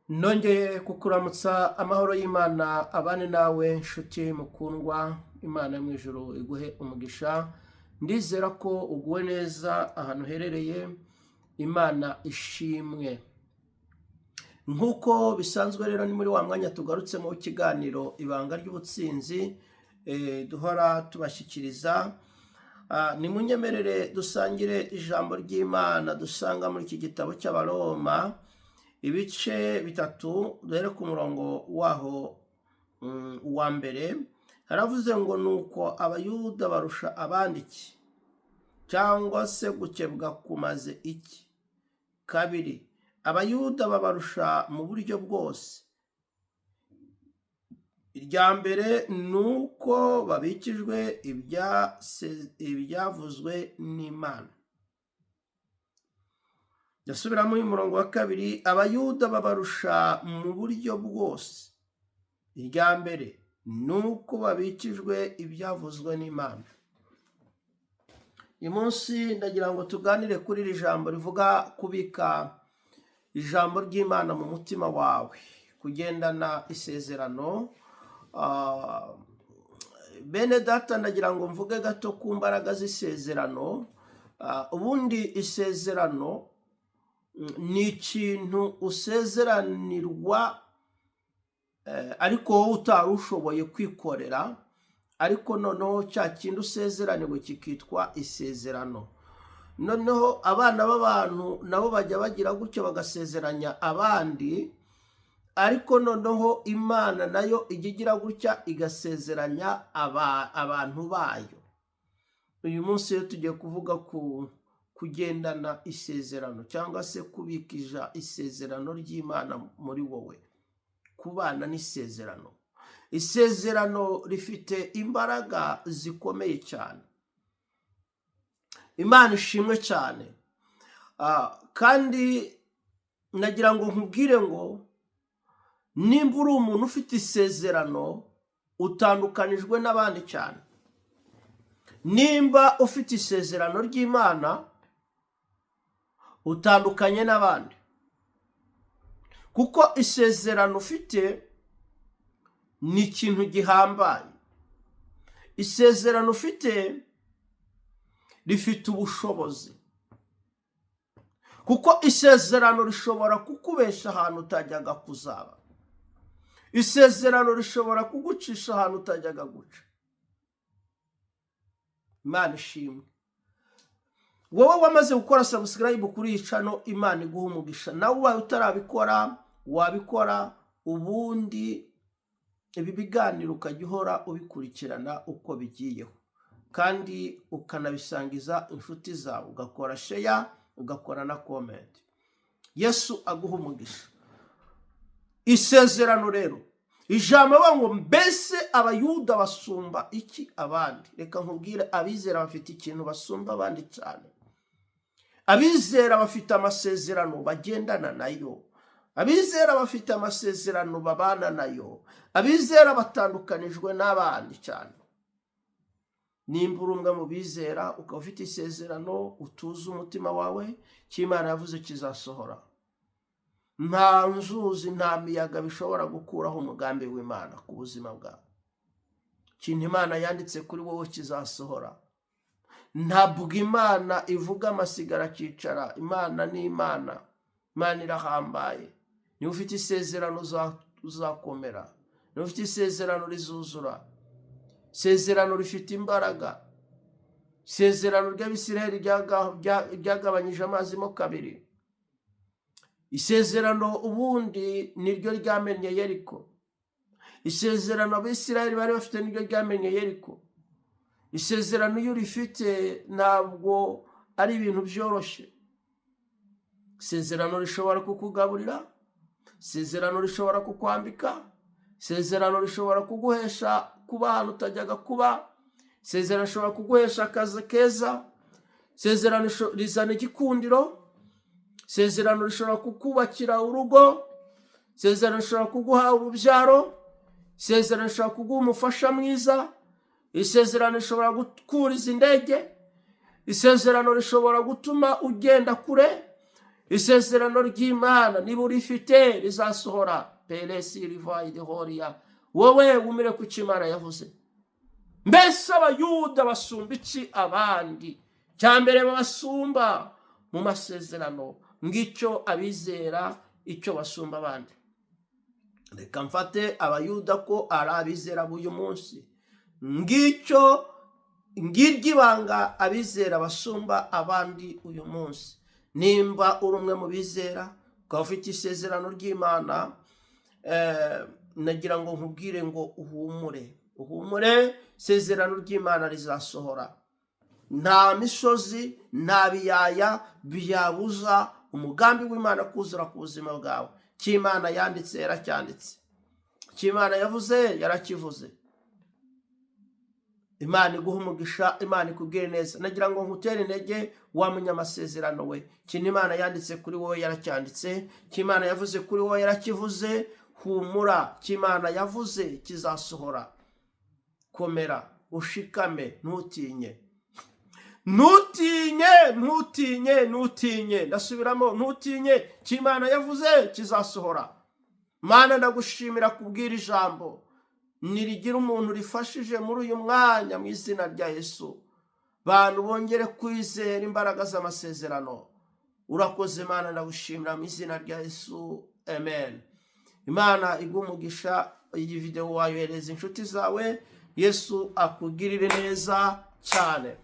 Nongeye kukuramutsa amahoro y'Imana abane nawe nshuti mukundwa. Imana yo mu ijuru iguhe umugisha. Ndizera ko uguwe neza ahantu uherereye. Imana ishimwe. Nk'uko bisanzwe rero ni muri wa mwanya tugarutse mu kiganiro ibanga ry'ubutsinzi duhora tubashyikiriza. Nimunyemerere dusangire ijambo ry'Imana dusanga muri iki gitabo cy'Abaroma ibice bitatu, duhere ku murongo waho wa mbere. Haravuze ngo nuko abayuda barusha abandi iki, cyangwa se gukebwa kumaze iki? Kabiri, abayuda babarusha mu buryo bwose. Irya mbere nuko babikijwe ibyavuzwe n'Imana. Yasubiramo uyu murongo wa kabiri, abayuda babarusha mu buryo bwose. Irya mbere nuko babikijwe ibyavuzwe n'Imana. Uyu munsi ndagira ngo tuganire kuri iri jambo rivuga kubika ijambo ry'Imana mu mutima wawe, kugendana isezerano. Bene data, ndagira ngo mvuge gato ku mbaraga z'isezerano. Ubundi isezerano ni ikintu usezeranirwa ariko wowe utari ushoboye kwikorera, ariko noneho cya kintu usezeraniwe kikitwa isezerano. Noneho abana b'abantu nabo bajya bagira gutyo bagasezeranya abandi, ariko noneho Imana nayo ijya igira gutya igasezeranya abantu bayo. Uyu munsi rero tugiye kuvuga ku kugendana isezerano, cyangwa se kubikija isezerano ry'Imana muri wowe, kubana n'isezerano. Isezerano rifite imbaraga zikomeye cyane. Imana ishimwe cyane. Kandi nagira ngo nkubwire ngo nimba uri umuntu ufite isezerano, utandukanijwe n'abandi cyane. Nimba ufite isezerano ry'Imana, utandukanye n'abandi, kuko isezerano ufite ni ikintu gihambaye. Isezerano ufite rifite ubushobozi, kuko isezerano rishobora kukubesha ahantu utajyaga kuzaba. Isezerano rishobora kugucisha ahantu utajyaga guca. Imana ishimwe. Wowe wamaze gukora subscribe kuri iyi channel, Imana iguha umugisha. Nawe ubaye utarabikora wabikora, ubundi ibi biganiro ukajya uhora ubikurikirana uko bigiyeho, kandi ukanabisangiza inshuti zawe, ugakora share, ugakora na comment. Yesu aguha umugisha. Isezerano rero, ijambo ngo mbese abayuda basumba iki abandi? Reka nkubwire, abizera bafite ikintu basumba abandi cyane. Abizera bafite amasezerano bagendana nayo. Abizera bafite amasezerano babana nayo. Abizera batandukanijwe n'abandi cyane. Nimba uri umwe mu bizera ukaba ufite isezerano, utuze umutima wawe, cy'Imana yavuze kizasohora. Nta nzuzi, nta miyaga bishobora gukuraho umugambi w'Imana ku buzima bwawe. Ikintu Imana yanditse kuri wowe kizasohora. Ntabwo Imana ivuga amasigara akicara. Imana ni Imana. Imana irahambaye. Niba ufite isezerano uzakomera. Niba ufite isezerano rizuzura. Isezerano rifite imbaraga. Isezerano ry'Abisirayeli ryagabanyije amazi mo kabiri. Isezerano ubundi niryo ryamenye Yeriko. Isezerano Abisirayeli bari bafite niryo ryamenye Yeriko. Isezerano iyo urifite ntabwo ari ibintu byoroshye. Isezerano rishobora kukugaburira. Isezerano rishobora kukwambika. Isezerano rishobora kuguhesha kuba ahantu utajyaga kuba. Isezerano rishobora kuguhesha akazi keza. Isezerano rizana igikundiro. Isezerano rishobora kukubakira urugo. Isezerano rishobora kuguha urubyaro. Isezerano rishobora kuguha umufasha mwiza. Isezerano rishobora gukuriza indege. Isezerano rishobora gutuma ugenda kure. isezerano ry'Imana niba urifite rizasohora. Peresi rivayi horiya, wowe wumire ku cyo Imana yavuze. Mbese abayuda basumba iki abandi? Cya mbere babasumba mu masezerano, ngicyo abizera icyo basumba abandi. Reka mfate abayuda ko ari abizera b'uyu munsi, ngicyo ngiryo abizera basumba abandi uyu munsi. Nimba uri umwe mu bizera ukaba ufite isezerano ry'Imana, nagira ngo nkubwire ngo uhumure, isezerano ry'Imana rizasohora. Nta misozi nta biyaya biyabuza umugambi w'Imana kuzura ku buzima bwawe. Cy'Imana yanditse yaracyanditse, cy'Imana yavuze yarakivuze. Imana iguha umugisha, Imana ikubwire neza. Nagira ngo nkutere intege wa munyamasezerano we, kintu Imana yanditse kuri wowe yaracyanditse, cy'Imana yavuze kuri wowe yarakivuze. Humura, cy'Imana yavuze kizasohora. Komera, ushikame, ntutinye. Ntutinye, ndasubiramo, ntutinye, cy'Imana yavuze kizasohora. Mana, ndagushimira kubwira ijambo nirigira umuntu rifashije muri uyu mwanya mu izina rya Yesu. Bantu bongere kwizera imbaraga z'amasezerano. Urakoze Mana, ndagushimira mu izina rya Yesu, amen. Imana iguha umugisha. Iyi video wayohereza inshuti zawe. Yesu akugirire neza cyane.